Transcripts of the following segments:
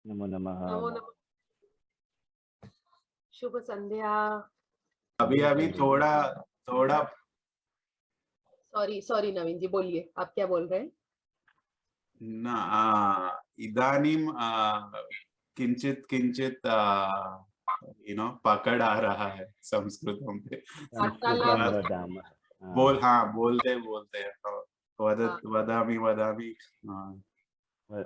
नमो नमः। नमो नमः। शुभ संध्या। अभी अभी थोड़ा सॉरी नवीन जी, बोलिए, आप क्या बोल रहे हैं? इदानीं किंचित किंचित पकड़ आ रहा है संस्कृतं पे। बोलते वदामि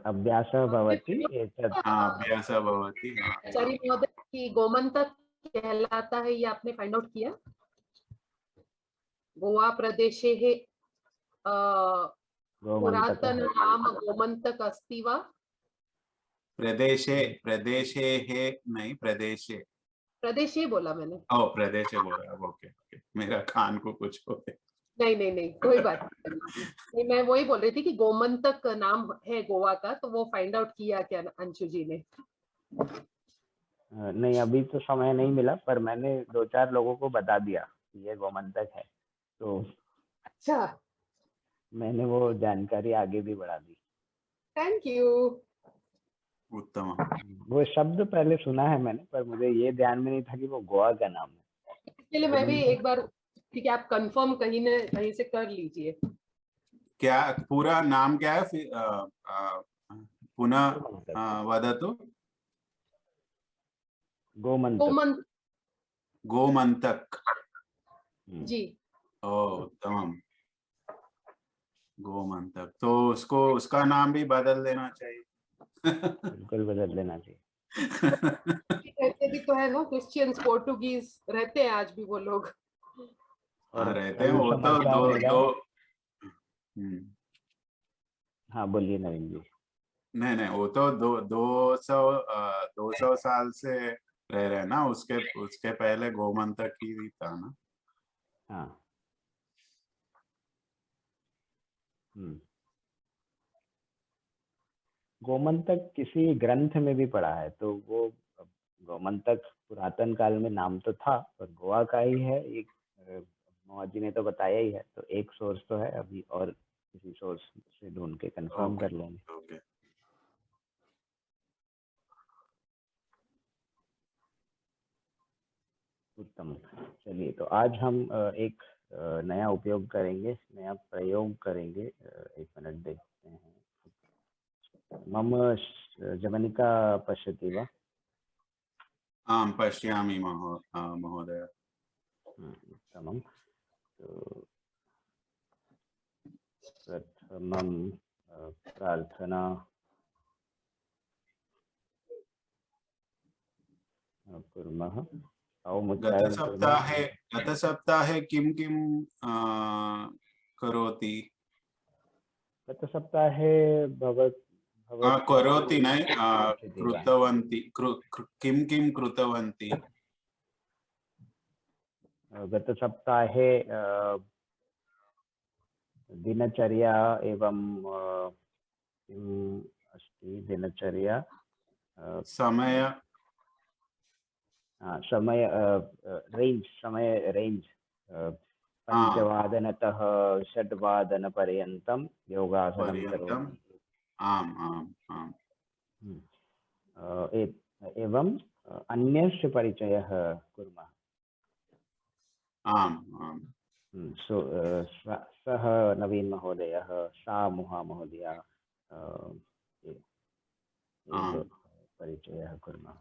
अभ्यासः भवति एतत्। अभ्यासः भवति। आचार्य महोदय की गोमंतक कहलाता है, ये आपने फाइंड आउट किया? गोवा प्रदेशे है पुरातन नाम गोमंतक अस्ति वा? प्रदेशे है नहीं, प्रदेशे बोला मैंने। प्रदेशे बोला। ओके, मेरा कान को कुछ हो गया। नहीं, कोई बात नहीं। मैं वही बोल रही थी कि गोमंतक नाम है गोवा का, तो वो फाइंड आउट किया क्या अंशु जी ने? नहीं, अभी तो समय नहीं मिला, पर मैंने 2-4 लोगों को बता दिया ये गोमंतक है, तो अच्छा, मैंने वो जानकारी आगे भी बढ़ा दी। Thank you. उत्तम। वो शब्द पहले सुना है मैंने, पर मुझे ये ध्यान में नहीं था कि वो गोवा का नाम है। इसलिए मैं भी एक बार, ठीक है, आप कंफर्म कहीं से कर लीजिए। क्या पूरा नाम क्या है? पुनः वदतु। गोमंतक जी। उत्तम। गोमंतक, तो उसका नाम भी बदल देना चाहिए। बिल्कुल बदल देना चाहिए। रहते भी तो है ना, क्रिश्चियंस पोर्टुगीज रहते हैं आज भी वो लोग। और रहते हैं वो तो दो। हाँ, बोलिए नवीन जी। नहीं, वो तो 200 साल से रह रहे ना। उसके पहले गोमंतक ही था ना। हाँ। गोमंतक किसी ग्रंथ में भी पढ़ा है, तो वो गोमंतक पुरातन काल में नाम तो था, पर गोवा का ही है। एक मोहा जी ने तो बताया ही है, तो एक सोर्स तो है, अभी और किसी सोर्स से ढूंढ के कंफर्म कर लेंगे। उत्तम। चलिए, तो आज हम एक नया उपयोग करेंगे, नया प्रयोग करेंगे। एक मिनट देखते हैं। मम जवनिका पश्यति वा? आं पश्यामि महोदय। उत्तमं। तो प्रथमं प्रार्थना कुर्मः। गतसप्ताहे किं करोति? गतसप्ताहे करोति नहीं, कृतवन्ति। किं कृतवन्ति? गतसप्ताहे दिनचर्या एवं किम् अस्ति दिनचर्या? समय रेंज 5वादनतः 6वादनपर्यन्तं योगासनं करोति। आम्। एवं अन्यस्य परिचयः कुर्मः। आम्। सः नवीन महोदयः, सा मुहा महोदया, परिचयः कुर्मः।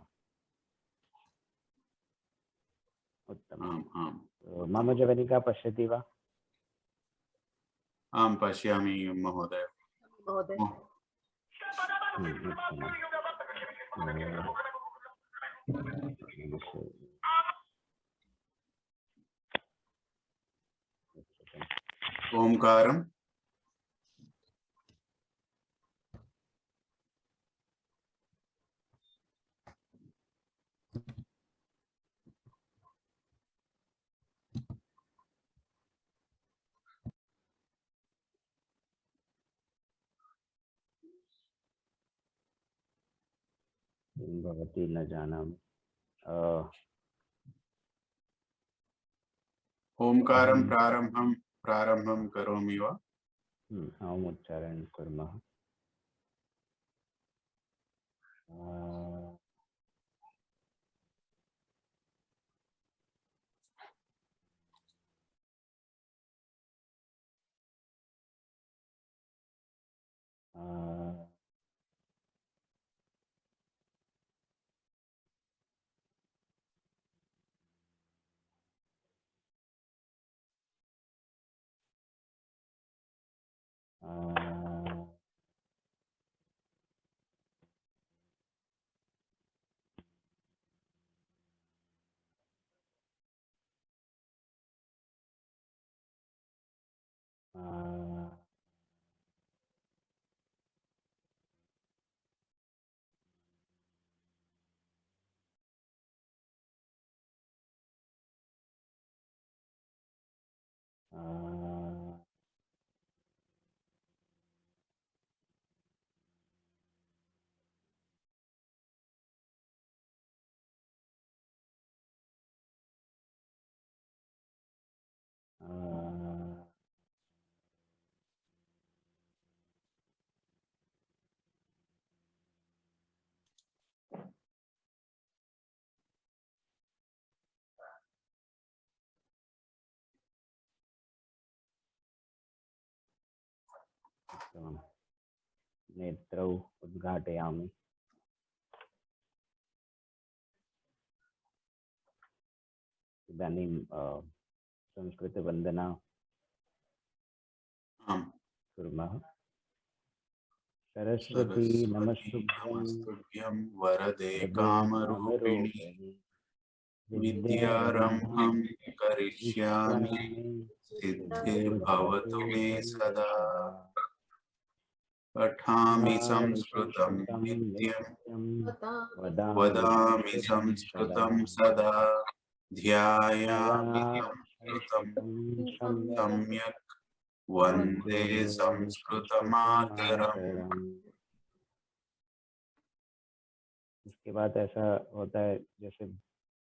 उत्तमम्। मम जवनिका पश्यति वा? आं पश्यामि महोदय। ओंकारम्। भवती न जानामि। ओंकारं प्रारम्भं करोमि वा? हम उच्चारण कुर्मः। नेत्रौ उद्घाटयामि। इदानीं संस्कृतवन्दना कुर्मः। सरस्वती नमस्तुभ्यं वरदे कामरूपिणी विद्यारम्भं करिष्यामि सिद्धिर्भवतु मे सदा। पठामि संस्कृतं नित्यं वदामि संस्कृतं सदा। ध्यायामि संस्कृतं सम्यक् वन्दे संस्कृतमातरम्। इसके बाद ऐसा होता है जैसे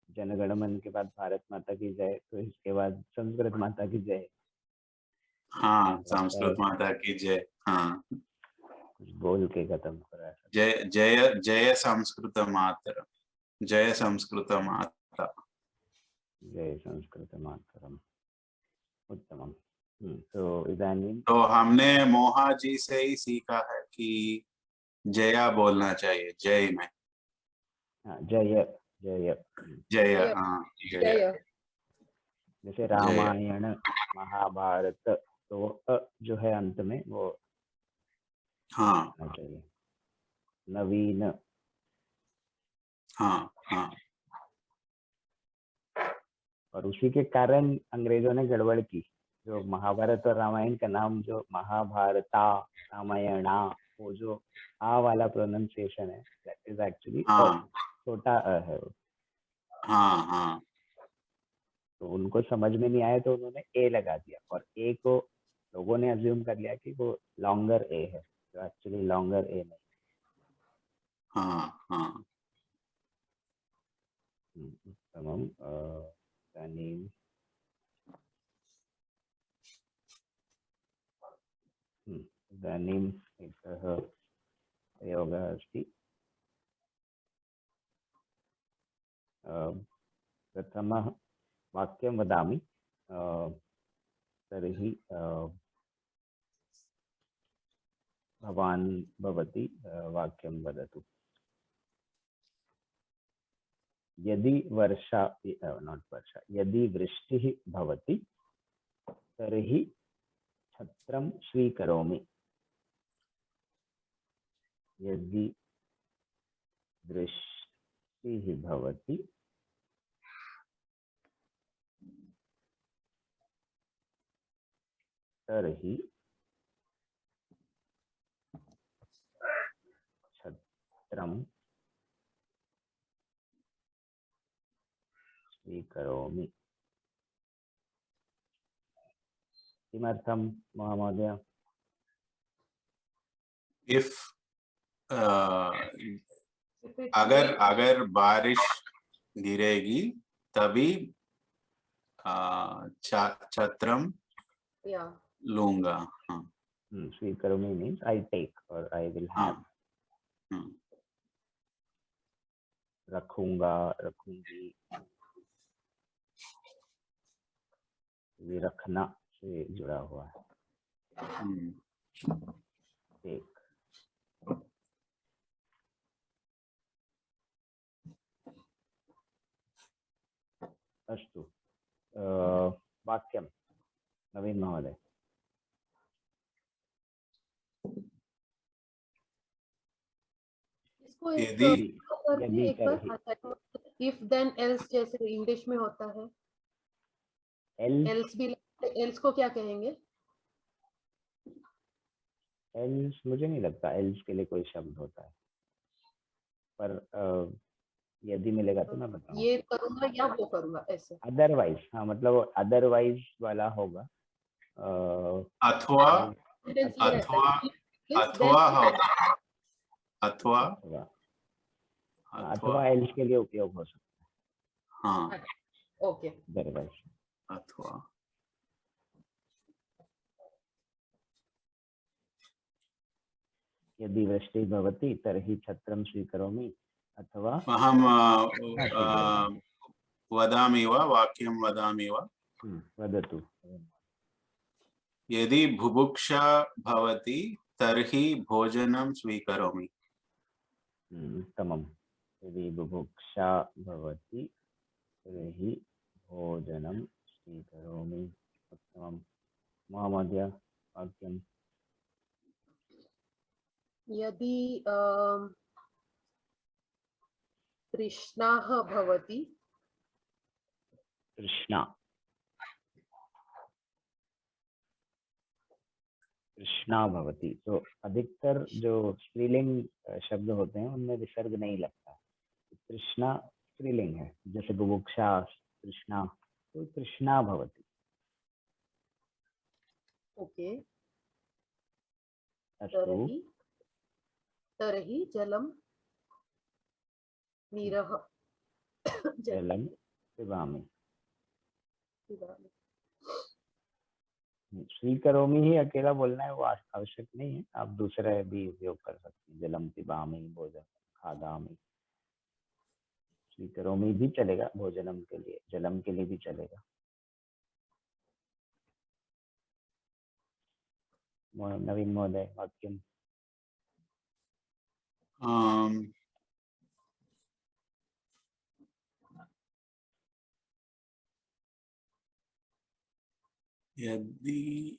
जनगण मन के बाद भारत माता की जय, तो इसके बाद संस्कृत माता की जय। हाँ, संस्कृत माता की जय। हाँ, कुछ बोल के खत्म हो रहा है। जय जय जय संस्कृत मातरम, जय संस्कृत माता, जय संस्कृत मातरम। उत्तमम। तो इदानीं तो हमने मोहा जी से ही सीखा है कि जया बोलना चाहिए, जय में। हाँ, जय जय जय। हाँ, जय। जैसे रामायण महाभारत, तो जो है अंत में वो हाँ चाहिए। नवीन। हाँ हाँ। और उसी के कारण अंग्रेजों ने गड़बड़ की। जो महाभारत और रामायण का नाम जो महाभारता रामायणा, वो जो आ वाला प्रोनाउंसिएशन है, दैट इज एक्चुअली छोटा अ है वो। हाँ हाँ। तो उनको समझ में नहीं आया तो उन्होंने ए लगा दिया, और ए को लोगों ने अज्यूम कर लिया कि वो लॉन्गर ए है, जो एक्चुअली लॉन्गर ए नहीं। हाँ हाँ। उत्तमम्। इदानीं इदानीम् एकः प्रयोगः अस्ति। प्रथमः वाक्यं वदामि, तर्हि भवान् भवती वाक्यं वदतु। यदि वर्षा, नॉट वर्षा, यदि वृष्टिः भवति तर्हि छत्रं स्वीकरोमि। यदि वृष्टिः भवति तर्हि छत्रं स्वीकरोमि। किमर्थं महोदय? इफ अगर बारिश गिरेगी तभी छत्रम लूंगा। हाँ। स्वीकरोमि मीन्स आई टेक और आई विल हैव। रखूंगा, रखूंगी, ये रखना से जुड़ा हुआ है। एक अस्तु, वाक्यम नवीन महोदय। इसको एक यदि यदि एक बार इफ देन एल्स जैसे इंग्लिश में होता है, एल्स भी, एल्स को क्या कहेंगे? एल्स मुझे नहीं लगता एल्स के लिए कोई शब्द होता है, पर यदि मिलेगा तो मैं बताऊंगा। ये करूंगा या वो करूंगा ऐसे। अदरवाइज, हाँ मतलब अदरवाइज वाला होगा। अथवा अथवा अथवा होता है, अथवा अथवा एल्स के लिए उपयोग हो सकता है। हाँ, ओके, अदरवाइज। अथवा यदि वृष्टि भवति तर्हि छत्रं स्वीकरोमि, अथवा अहम वदामि वा, वाक्यं वदामि वा। वदतु। यदि बुभुक्षा भवति तर्हि भोजनं स्वीकरोमि। उत्तमं। यदि बुभुक्षा भवति तर्हि भोजनं स्वीकरोमि। उत्तमं महोदय, वाक्यं। यदि तृष्णाः भवति, तृष्णा, तृष्णा भवति, तो अधिकतर जो स्त्रीलिंग शब्द होते हैं उनमें विसर्ग नहीं लगता। तृष्णा स्त्रीलिंग है, जैसे बुभुक्षा, तृष्णा, तो तृष्णा भवति। ओके। अस्तु, तरहि जलं नीरः जलं पिबामि। स्वीकरोमि ही अकेला बोलना है, वो आवश्यक नहीं है, आप दूसरे भी उपयोग कर सकते हैं। जलम पिबामि, भोजन खादामि। स्वीकरोमि भी चलेगा भोजनम के लिए, जलम के लिए भी चलेगा। नवीन महोदय, वाक्यम। यदि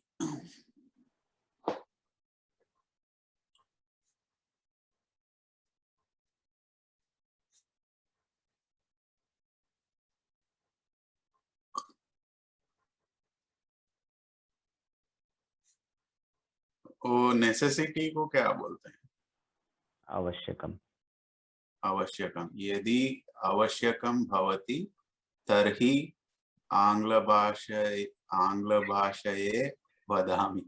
वो नेसेसिटी को क्या बोलते हैं? आवश्यकम। आवश्यकम। यदि आवश्यकम भवति तर्हि आंग्लभाषाये वदामि।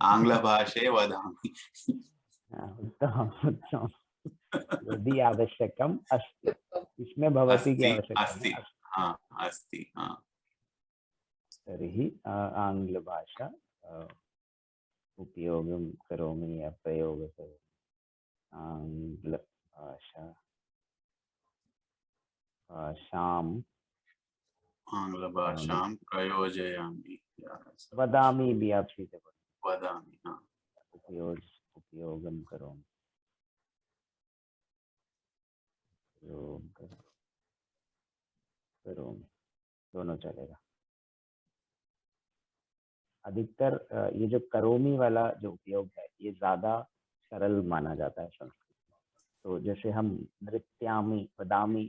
आंग्लभाषे वदामि। उत्तमम्, उत्तमम्। यदि आवश्यकम अस्ति, इसमें भवति की आवश्यकता अस्ति, है। हाँ अस्ति, हाँ। तर्हि आंग्लभाषा उपयोगं करोमि या प्रयोग करोमि। आंग्लभाषां प्रयोजयामि। वदामि भी आप सीधे बोलो। वदामि, हाँ। उपयोगं करोमि, करोमि, दोनों चलेगा। अधिकतर ये जो करोमी वाला जो उपयोग है, ये ज्यादा सरल माना जाता है संस्कृत में। तो जैसे हम नृत्यामि, वदामि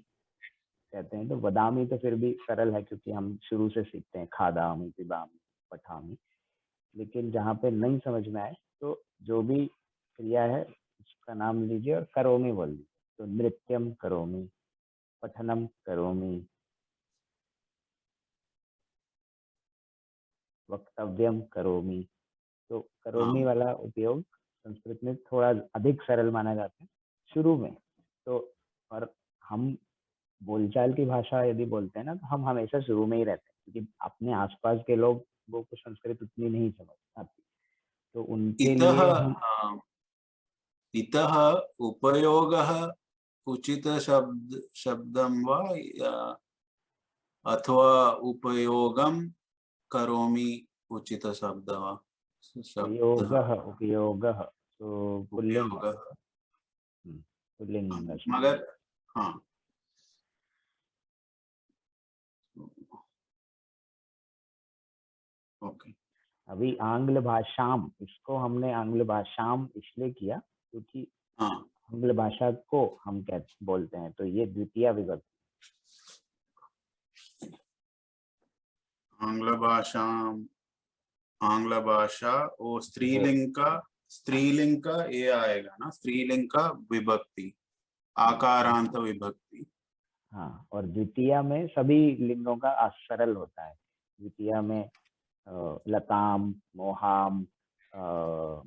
कहते हैं, तो वदामि तो फिर भी सरल है, क्योंकि हम शुरू से सीखते हैं खादामि, पिबामि, पठामि। लेकिन जहाँ पे नहीं समझ में आए, तो जो भी क्रिया है उसका नाम लीजिए और करोमी बोल दीजिए। तो नृत्यम करोमि, पठनम करोमि, वक्तव्यम करोमि। तो करोमी वाला उपयोग संस्कृत में थोड़ा अधिक सरल माना जाता है शुरू में। तो और हम बोलचाल की भाषा यदि बोलते हैं ना, तो हम हमेशा शुरू में ही रहते हैं, क्योंकि अपने आसपास के लोगों को संस्कृत उतनी नहीं समझ आती, तो उनके लिए हम इतः उपयोगः उचित शब्दं वा अथवा उपयोगं करोमि उचित शब्द वा उपयोगः उपयोगः तो पुल्लिंग उपयोगः पुल्लिंग मगर हाँ ओके। अभी आंग्ल भाषाम, इसको हमने आंग्ल भाषाम इसलिए किया क्योंकि हाँ आंग्ल भाषा को हम क्या बोलते हैं, तो ये द्वितीय विभक्ति। आंग्ल भाषा वो स्त्रीलिंग का ये आएगा ना, स्त्रीलिंग का विभक्ति, आकारांत विभक्ति। हाँ, और द्वितीय में सभी लिंगों का सरल होता है। द्वितीय में लताम, मोहाम,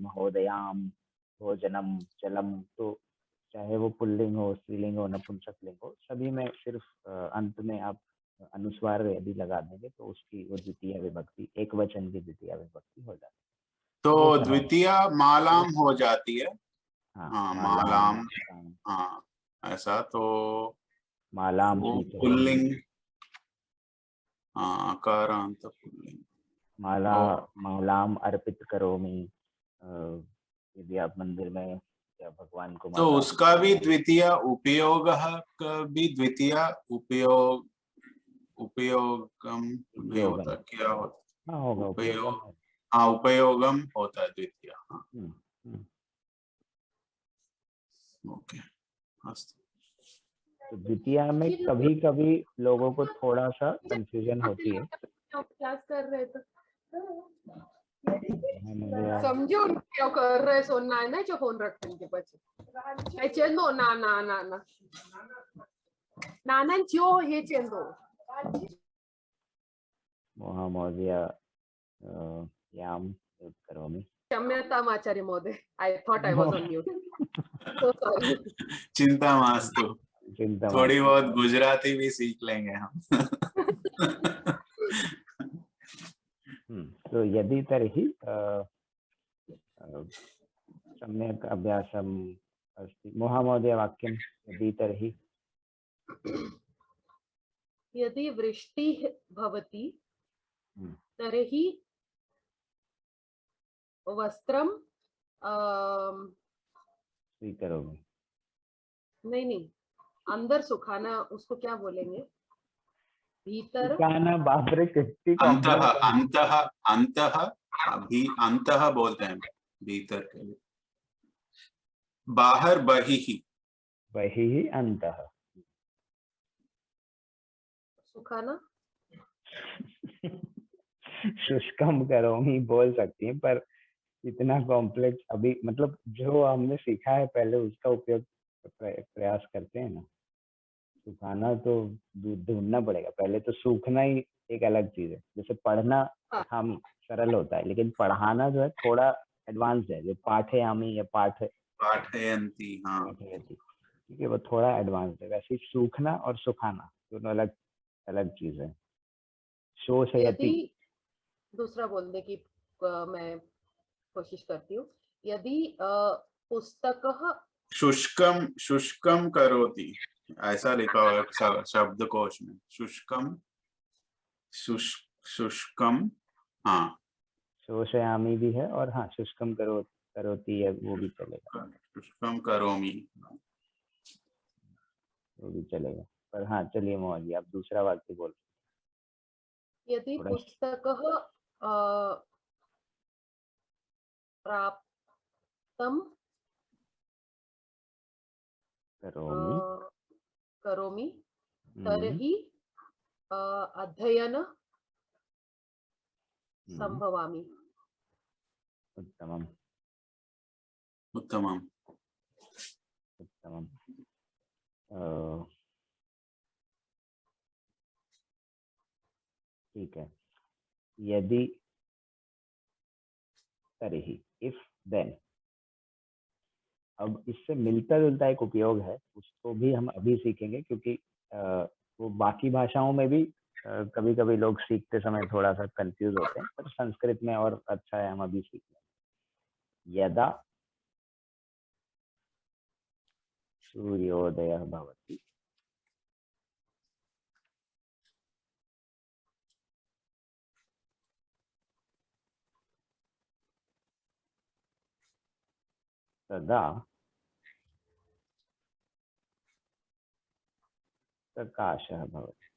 महोदयाम, भोजनम, जलम, तो चाहे वो पुल्लिंग हो, स्त्रीलिंग हो, नपुंसक लिंग हो, सभी में सिर्फ अंत में आप अनुस्वार यदि लगा देंगे तो उसकी वो द्वितीय विभक्ति, एक वचन की द्वितीय विभक्ति हो जाती है। तो द्वितीय मालाम हो जाती है। हाँ मालाम, हाँ ऐसा, तो मालाम पुल्लिंग, हाँ आकारांत पुल्लिंग। मालाम अर्पित करोमि, यदि आप मंदिर में या भगवान को तो उसका भी द्वितीय उपयोग का भी द्वितीय उपयोगम नहीं होता, क्या होता? हाँ होगा, उपयोगम। हाँ उपयोगम होता है द्वितीय। हाँ ओके, तो द्वितीय में कभी कभी लोगों को थोड़ा सा कंफ्यूजन होती है। क्लास कर रहे थे समझो, क्या कर रहे सोना है ना, जो फोन रखते हैं પછી चेंदो ना ना ना ना नाना जो ये चेंदो महोदय याम करोमि। क्षम्यताम् आचार्य महोदय, I thought I was on mute, so sorry. चिंता मास्तु, थोड़ी बहुत गुजराती भी सीख लेंगे हम। तो यदि तर्हि सम्यक् अभ्यासम् अस्ति। महोदय वाक्यं यदि तर्हि, यदि वृष्टिः भवति तर्हि वस्त्रं स्वीकरोमि। नहीं अंदर सुखाना, उसको क्या बोलेंगे? भीतर सुखाना, बापरे कितनी अंतः अंतः अंतः अभी अंतः बोलते हैं भीतर के लिए, बाहर बहिः, बहिः अंतः। सुखाना शुष्कम करोमि बोल सकती हैं, पर इतना कॉम्प्लेक्स अभी, मतलब जो हमने सीखा है पहले उसका उपयोग प्रयास करते हैं ना। सुखाना तो ढूंढना पड़ेगा, पहले तो सूखना ही एक अलग चीज है। जैसे पढ़ना हम सरल होता है, लेकिन पढ़ाना जो है थोड़ा एडवांस है, जो पाठयामी या पाठयन्ति, हाँ ठीक है, वो थोड़ा एडवांस है। वैसे सूखना और सुखाना दोनों अलग अलग चीज है। शोषयति, दूसरा बोलने की मैं कोशिश करती हूँ। यदि पुस्तकः शुष्कम शुष्कम करोति, ऐसा लिखा हुआ शब्दकोश में, शुष्कम शुष्कम, हाँ शोषयामी भी है, और हाँ शुष्कम करोति है, वो भी चलेगा। शुष्कम करोमि वो भी चलेगा, पर हाँ चलिए मोहन जी आप दूसरा वाक्य बोल। यदि पुस्तकः प्राप्तं करोमि तर्हि अध्ययन संभवामि। उत्तमम् उत्तमम् उत्तमम्। ठीक है, यदि तर्हि, इफ देन, अब इससे मिलता जुलता एक उपयोग है, उसको भी हम अभी सीखेंगे, क्योंकि वो बाकी भाषाओं में भी कभी कभी लोग सीखते समय थोड़ा सा कंफ्यूज होते हैं, पर संस्कृत में और अच्छा है हम अभी सीख लें। यदा सूर्योदयः भवति। तदा प्रकाशः भवति।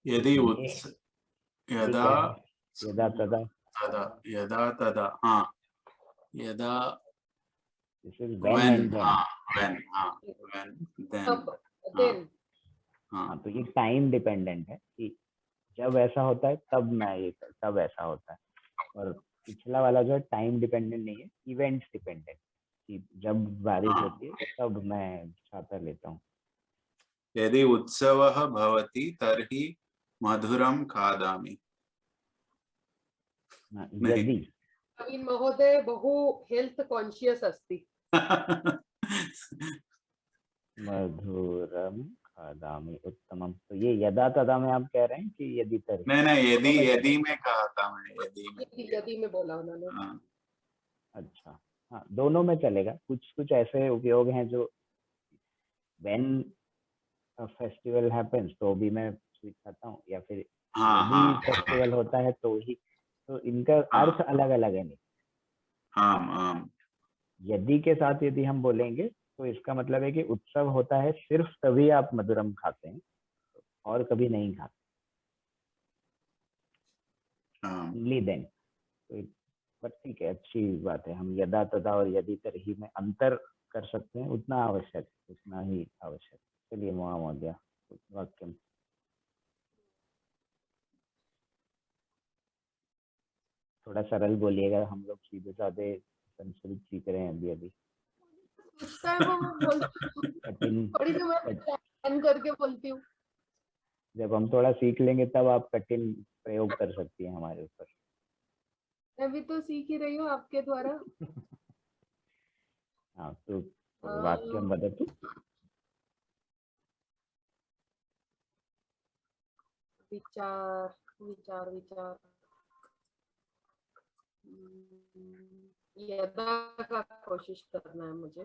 यदि ये यदा यदा तदा यदा तदा हाँ यदा this is when and then. when then तब then हाँ तो ये टाइम डिपेंडेंट है कि जब ऐसा होता है तब मैं ये तब ऐसा होता है, और पिछला वाला जो है टाइम डिपेंडेंट नहीं है, इवेंट्स डिपेंडेंट, कि जब बारिश होती है तब मैं छाता लेता हूँ। यदि उत्सवः भवति तर्हि मधुरं खादामि। यदि प्रवीण महोदय बहु हेल्थ कॉन्शियस अस्ति। मधुरम खादामि उत्तमम। तो ये यदा तदा में आप कह रहे हैं कि यदि तर्हि? नहीं यदि में कहा था मैं, यदि में बोला उन्होंने। हाँ। अच्छा हाँ, दोनों में चलेगा। कुछ कुछ ऐसे उपयोग हैं जो when a festival happens तो भी मैं स्विच करता हूँ, या फिर यदि फेस्टिवल होता है तो ही, तो इनका अर्थ अलग अलग है। नहीं, यदि के साथ यदि हम बोलेंगे तो इसका मतलब है कि उत्सव होता है सिर्फ तभी आप मधुरम खाते हैं, और कभी नहीं खाते, ओनली देन। पर ठीक है, अच्छी बात है। हम यदा तदा और यदि तर्हि में अंतर कर सकते हैं, उतना आवश्यक, उतना ही आवश्यक। चलिए महोदय, वाक्यम। थोड़ा सरल बोलिएगा, हम लोग सीधे साधे संस्कृत सीख रहे हैं अभी। कठिन करके बोलती हूँ। जब हम थोड़ा सीख लेंगे तब आप कठिन प्रयोग कर सकती हैं हमारे ऊपर। अभी तो सीख ही रही हूँ आपके द्वारा। हाँ, तो वाक्यम वदतु। विचार विचार विचार यदा का कोशिश करना है मुझे।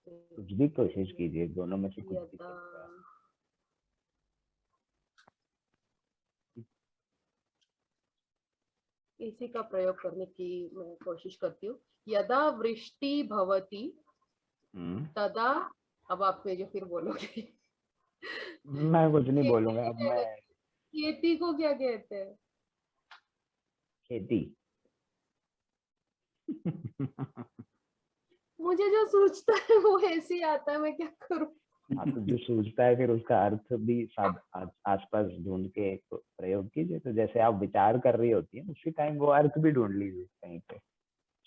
कुछ भी कोशिश कीजिए, दोनों में से कुछ भी। इसी का प्रयोग करने की मैं कोशिश करती हूँ। यदा वृष्टि भवति तदा, अब आप जो फिर बोलोगे। मैं कुछ नहीं बोलूंगा अब। मैं खेती को क्या कहते हैं? खेती। मुझे जो सोचता है वो ऐसे ही आता है, मैं क्या करूं? हाँ, तो जो सोचता है फिर उसका अर्थ भी आसपास ढूंढ के प्रयोग कीजिए। तो जैसे आप विचार कर रही होती है, उसी टाइम वो अर्थ भी ढूंढ लीजिए कहीं पे।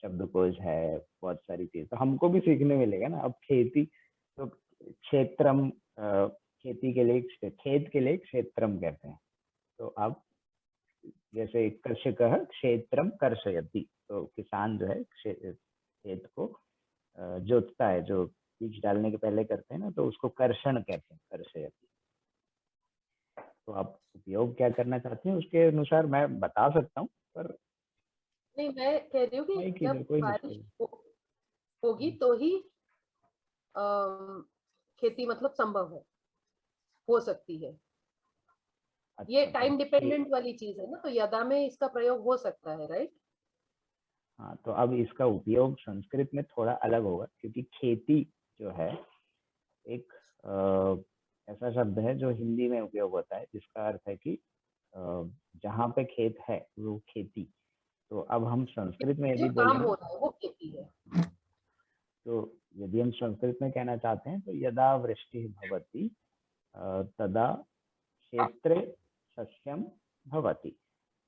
शब्दकोश है, बहुत सारी चीज तो हमको भी सीखने मिलेगा ना। अब खेती तो क्षेत्रम, खेती के लिए खेत के लिए क्षेत्रम कहते हैं। तो आप जैसे कृषकः क्षेत्रम कर्षयति, तो किसान जो है खेत को जोतता है, जो बीज डालने के पहले करते हैं ना, तो उसको कर्षण कहते हैं, कर्षयति। तो आप उपयोग क्या करना चाहते हैं उसके अनुसार मैं बता सकता हूँ, पर नहीं, मैं कह रही हूँ कि जब बारिश होगी तो ही खेती मतलब संभव है, हो सकती है। अच्छा, ये टाइम डिपेंडेंट वाली चीज है ना, तो यदा में इसका प्रयोग हो सकता है, राइट? हाँ, तो अब इसका उपयोग संस्कृत में थोड़ा अलग होगा, क्योंकि खेती जो है एक ऐसा शब्द है जो हिंदी में उपयोग होता है, जिसका अर्थ है कि जहाँ पे खेत है वो खेती। तो अब हम संस्कृत में यदि काम हो रहा है वो खेती है। तो यदि हम संस्कृत में कहना चाहते हैं तो यदा वृष्टि भवति तदा क्षेत्रे सस्यम भवति।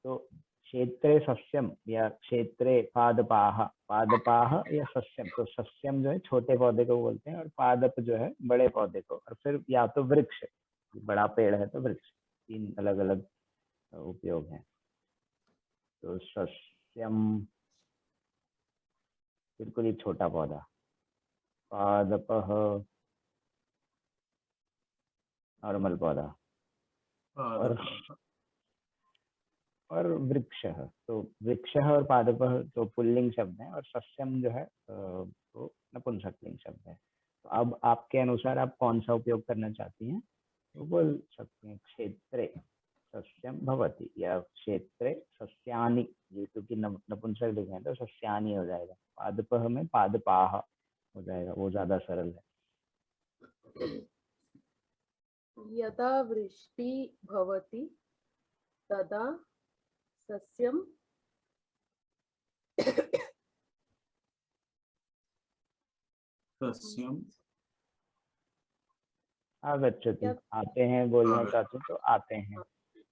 तो क्षेत्रे सस्यम या क्षेत्रे पादपाः, पादपाः या सस्यम, तो सस्यम जो है छोटे पौधे को बोलते हैं, और पादप जो है बड़े पौधे को, और फिर या तो वृक्ष, बड़ा पेड़ है तो वृक्ष। तीन अलग अलग उपयोग हैं। तो सस्यम बिल्कुल ही छोटा पौधा, पादपः नॉर्मल पौधा, और और वृक्षः, तो वृक्षः और पादपः तो पुल्लिंग शब्द हैं और सस्यम जो है तो नपुंसकलिंग शब्द है। तो अब आपके अनुसार आप कौन सा उपयोग करना चाहती हैं तो बोल सकते हैं क्षेत्रे सस्यम भवति या क्षेत्रे सस्यानि, ये क्योंकि नपुंसक लिखे हैं तो सस्यानि हो जाएगा। पादपः में पादपाः हो जाएगा, वो ज्यादा सरल है। यदा वृष्टि भवति तदा सस्यम सस्यम आगच्छति, आते हैं बोलना चाहते हैं तो आते हैं,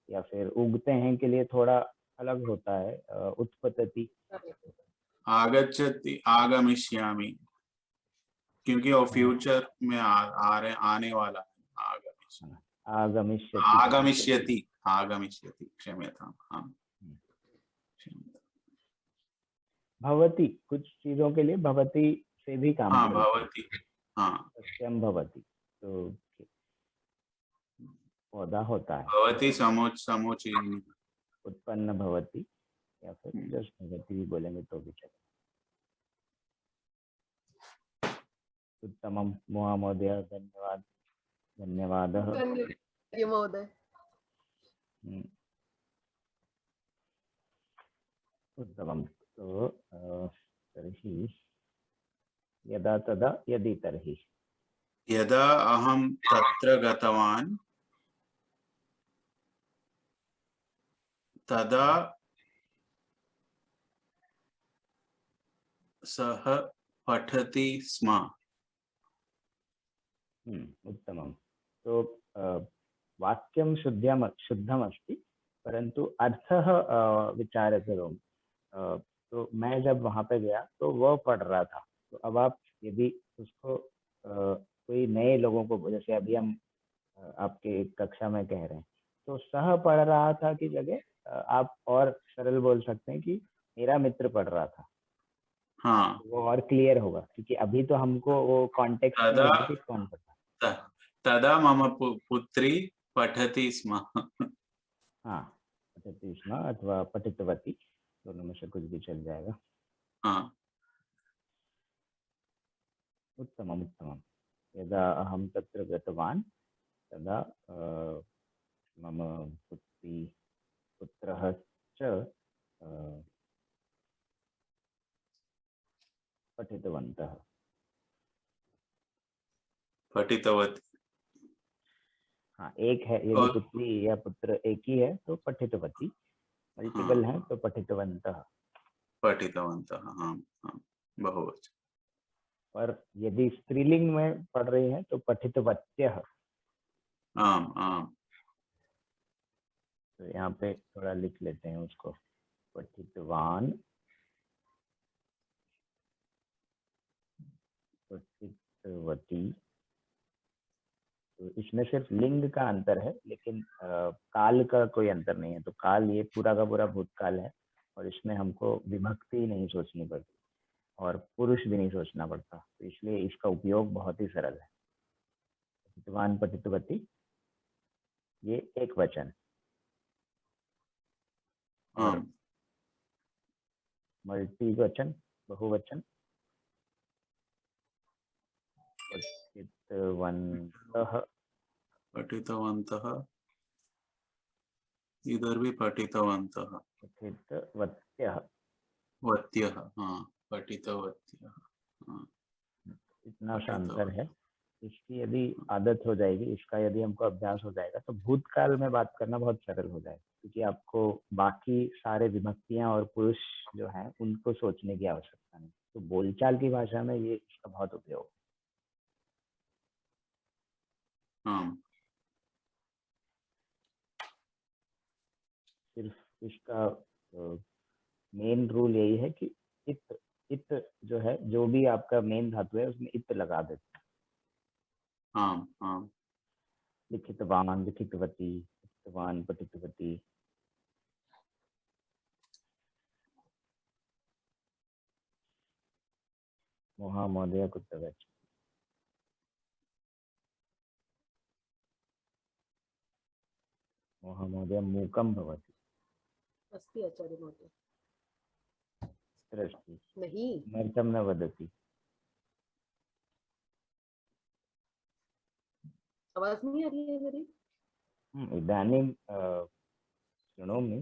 या फिर उगते हैं के लिए थोड़ा अलग होता है उत्पतति। आगच्छति आगमिष्यामि, क्योंकि वो फ्यूचर में आने वाला है। आगमिष्यति आगमिष्यति आगमिष्यति, क्षम्यताम्। हाँ, भवति, कुछ चीजों के लिए भवति से भी काम हाँ, चलता है। भवति, हाँ, सस्यम भवति तो पौधा होता है। भवति समुचीनी, उत्पन्न भवति या फिर जस्ट भवति भी बोलेंगे तो भी चलेगा। उत्तमम महोदय, धन्यवाद। धन्यवादः महोदय। उत्तमं। तो तर्हि यदा तदा यदि तर्हि, यदा अहं तत्र गतवान् तदा सः पठति स्म। उत्तमं। तो वाक्यं शुद्धमस्ति, परंतु अर्थः विचार करोमि। तो मैं जब वहां पे गया तो वह पढ़ रहा था, तो अब आप यदि उसको कोई नए लोगों को, जैसे अभी हम आपके एक कक्षा में कह रहे हैं, तो सह पढ़ रहा था की जगह आप और सरल बोल सकते हैं कि मेरा मित्र पढ़ रहा था। हाँ, वो और क्लियर होगा, क्योंकि अभी तो हमको वो कॉन्टेक्स्ट नहीं होगा कि कौन पढ़ा। तदा मम पुत्री पठति स्म। हाँ, पठति स्म अथवा पठितवती, दोनों में से कुछ भी चल जाएगा। हाँ, उत्तमम् उत्तमम्। यदा अहं तत्र गतवान् तदा मम पुत्रः च पठितवन्तः। पठितवती। हाँ, एक है, यदि पुत्री या पुत्र एक ही है तो पठितवती, मल्टीपल है तो पठितवन्तः। पठितवन्तः, हाँ, हाँ, बहुवचन। और यदि स्त्रीलिंग में पढ़ रही है तो पठितवत्यः। आम आम। तो यहाँ पे थोड़ा लिख लेते हैं उसको, पठितवान, पठितवती। तो इसमें सिर्फ लिंग का अंतर है, लेकिन काल का कोई अंतर नहीं है। तो काल ये पूरा का पूरा भूतकाल है, और इसमें हमको विभक्ति नहीं सोचनी पड़ती और पुरुष भी नहीं सोचना पड़ता, तो इसलिए इसका उपयोग बहुत ही सरल है। पठितवान पठितवती, ये एक वचन। और मल्टी वचन, बहुवचन, पठितवन्तः। पठितवन्तः, इधर भी पठितवन्तः। पठितवत्यः। वत्यः, हाँ, पठितवत्यः, हाँ, इतना सा अंतर है। इसकी यदि आदत हो जाएगी, इसका यदि हमको अभ्यास हो जाएगा, तो भूतकाल में बात करना बहुत सरल हो जाएगा, क्योंकि आपको बाकी सारे विभक्तियां और पुरुष जो हैं उनको सोचने की आवश्यकता नहीं। तो बोलचाल की भाषा में ये इसका बहुत उपयोग है। हाँ, सिर्फ इसका मेन रूल यही है कि इत इत जो है, जो भी आपका मेन धातु है उसमें इत लगा देते हैं। हाँ, हाँ, लिखितवान, लिखितवती, पठितवान, पठितवती। महोदय कुत्र गच्छति? महोदय मूकं भवति। अस्ति आचार्य महोदय। दृष्टि नहीं, किमर्थं न वदति? आवाज नहीं आ रही है मेरी? इदानीं शृणोमि।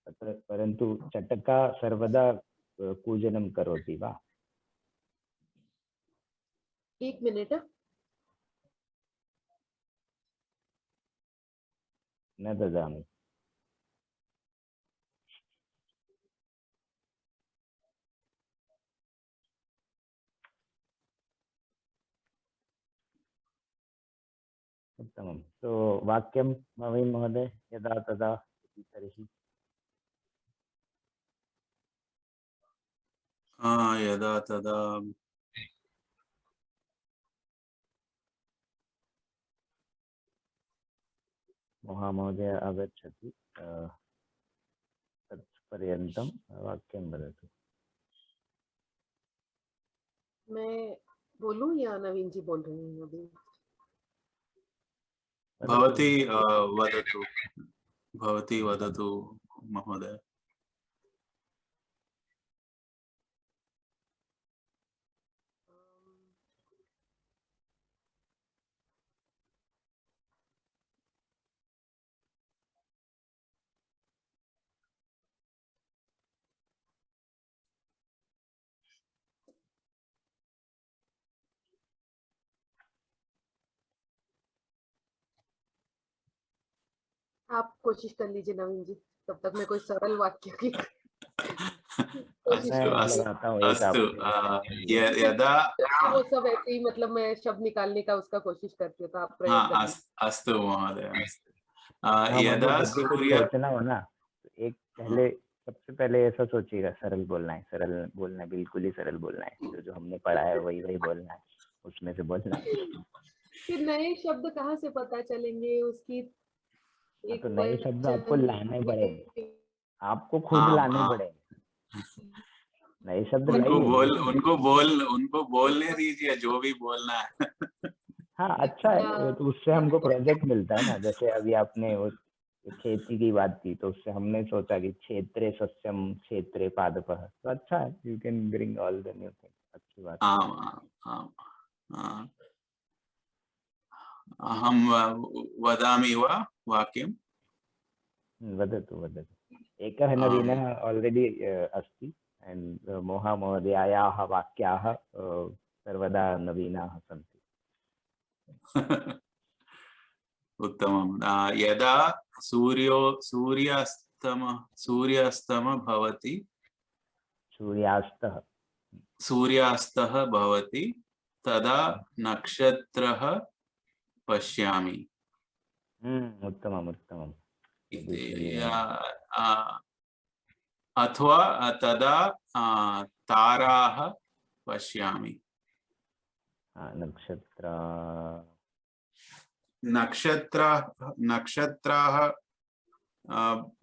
तत्र परन्तु चटका सर्वदा कूजनं करोति वा? एक मिनट। न ददामि। उत्तमं। तो वाक्यं नवीन महोदय, यदा तदा इति तर्हि यदा तदा महामहोदय आगच्छति, तत्पर्यन्तं वाक्यं वदतु। मैं बोलूं या नवीन जी बोल रहे हैं अभी? भवती वदतु, भवती वदतु महोदय। आप कोशिश कर लीजिए नवीन जी, तब तक मैं कोई सरल वाक्य की कोशिश अस्तु मैं करती लगाता हूँ एक अस्तु आपके के लिए। यदा हूँ। वो सब ऐसे ही, मतलब मैं शब्द निकालने का उसका कोशिश करती हूँ, तो आप प्रयोग कर लीजिए। अस्तु महोदय। महामहोदय, यदा जब भी कुछ सूर्य सोचना हो ना, तो एक पहले सबसे पहले ऐसा सोचिएगा, सरल बोलना है, सरल बोलना है, बिल्कुल ही सरल बोलना है, जो जो हमने पढ़ा है वही वही बोलना है, उसमें से बोलना है। फिर नए शब्द कहाँ से पता चलेंगे उसकी? हाँ, एक तो नए शब्द आपको वचन लाने पड़ेंगे, आपको खुद हाँ लाने हाँ पड़ेंगे, नए शब्द लाइए। उनको बोलने दीजिए जो भी बोलना है। हाँ, अच्छा है वो, तो उससे हमको प्रोजेक्ट मिलता है ना। जैसे अभी आपने वो खेती की बात की, तो उससे हमने सोचा कि क्षेत्रे सस्यम क्षेत्रे पादपः, तो अच्छा है, you can bring all the new thing, अच्छी बात है। आम आम आम अहं वदामि वा वाक्यं? वदतु वदतु। एकः नवीनः ऑलरेडी अस्ति, एंड मोहा महोदयायाः वाक्याः सर्वदा नवीनाः सन्ति। उत्तमं। यदा सूर्यास्तमः भवति, सूर्यास्तः। सूर्यास्तः भवति, तदा नक्षत्रः पश्यामि उत्तमम् उत्तमम्। यदि इति। सूर्य अथवा तदा ताराः पश्यामि। नक्षत्र नक्षत्र नक्षत्राः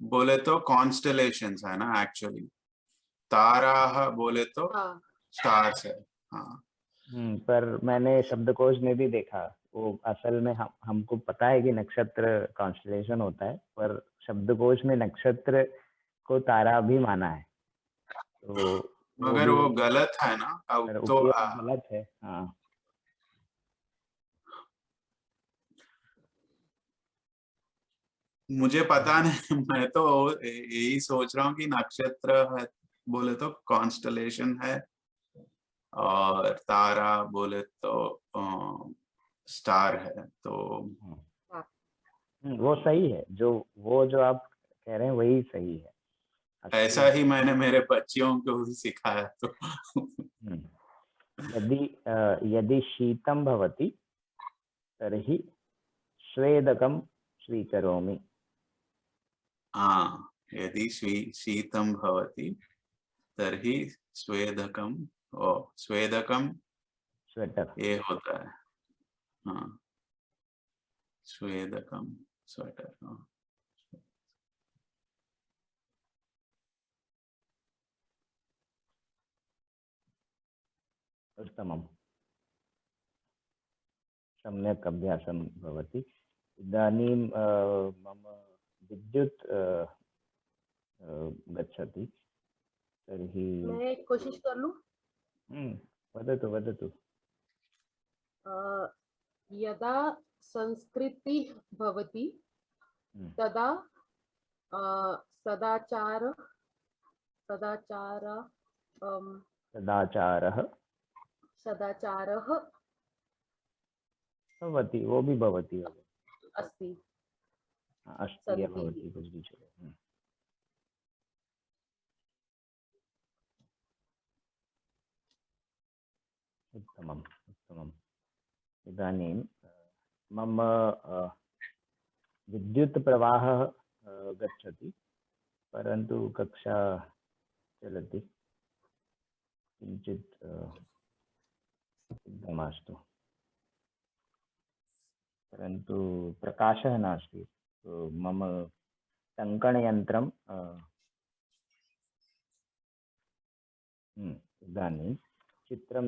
बोले तो कॉन्स्टलेशंस है ना एक्चुअली। ताराः बोले तो हाँ, स्टार्स है। हाँ पर मैंने शब्दकोश में भी देखा, वो असल में हमको पता है कि नक्षत्र कॉन्स्टलेशन होता है, पर शब्दकोश में नक्षत्र को तारा भी माना है, तो वो मगर भी वो गलत है ना अब पर तो। उपयोग गलत है। हाँ, मुझे पता नहीं, मैं तो यही सोच रहा हूँ कि नक्षत्र है बोले तो कॉन्स्टलेशन है, और तारा बोले तो स्टार है तो। हाँ। वो सही है, जो आप कह रहे हैं वही सही है, अच्छी ऐसा बात। ही मैंने मेरे बच्चियों को भी सिखाया तो। हम्म, यदि यदि शीतं भवति तर्हि स्वेदकं स्वीकरोमि। हाँ, यदि शीतं भवति तर्हि स्वेदकं, ओ स्वेदकं स्वेटर। ये होता है। हाँ, स्वेदकं स्वेटर। हाँ। उत्तमम्। सम्यक् अभ्यासं भवति। इदानीं मम विद्युत् गच्छति, तर्हि मैं कोशिश कर लूं। वदतु वदतु। यदा संस्कृति भवति तदा सदाचारः भवति, वो भी भवति अस्ति अस्ति या भवति, कुछ भी चले। उत्तमम् उत्तमम्। इदानीं मम विद्युत् प्रवाहः गच्छति, परन्तु कक्षा चलति, किञ्चित् सिद्धमास्तु, परन्तु प्रकाशः नास्ति। तो मम टङ्कणयन्त्रं इदानीं चित्रं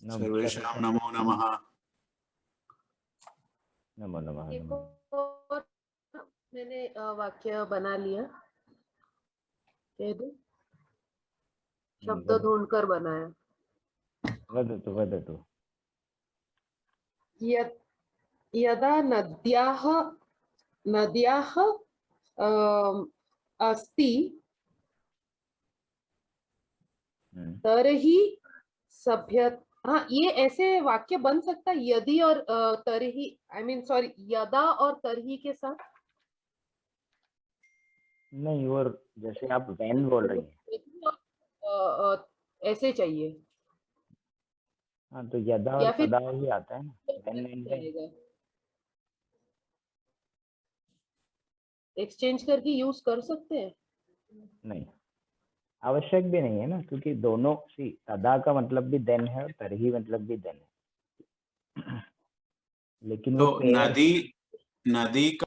सर्वेषां नमो नमः। नमो नमः। एक और मैंने वाक्य बना लिया, कह दूं? शब्द ढूंढकर बनाया। वदतु वदतु। यदा नद्याः अस्ति तर्हि सभ्यता। हाँ, ये ऐसे वाक्य बन सकता है यदि और तर्हि, सॉरी, यदा और तर्हि के साथ नहीं, और जैसे आप व्हेन बोल रही हैं ऐसे चाहिए। हाँ, तो यदा और तदा ही आता है ना, व्हेन एंड व्हेन। एक्सचेंज करके यूज कर सकते हैं? नहीं, आवश्यक भी नहीं है ना, क्योंकि दोनों तदा का मतलब भी देन है और तरही मतलब भी देन है। लेकिन तो नदी का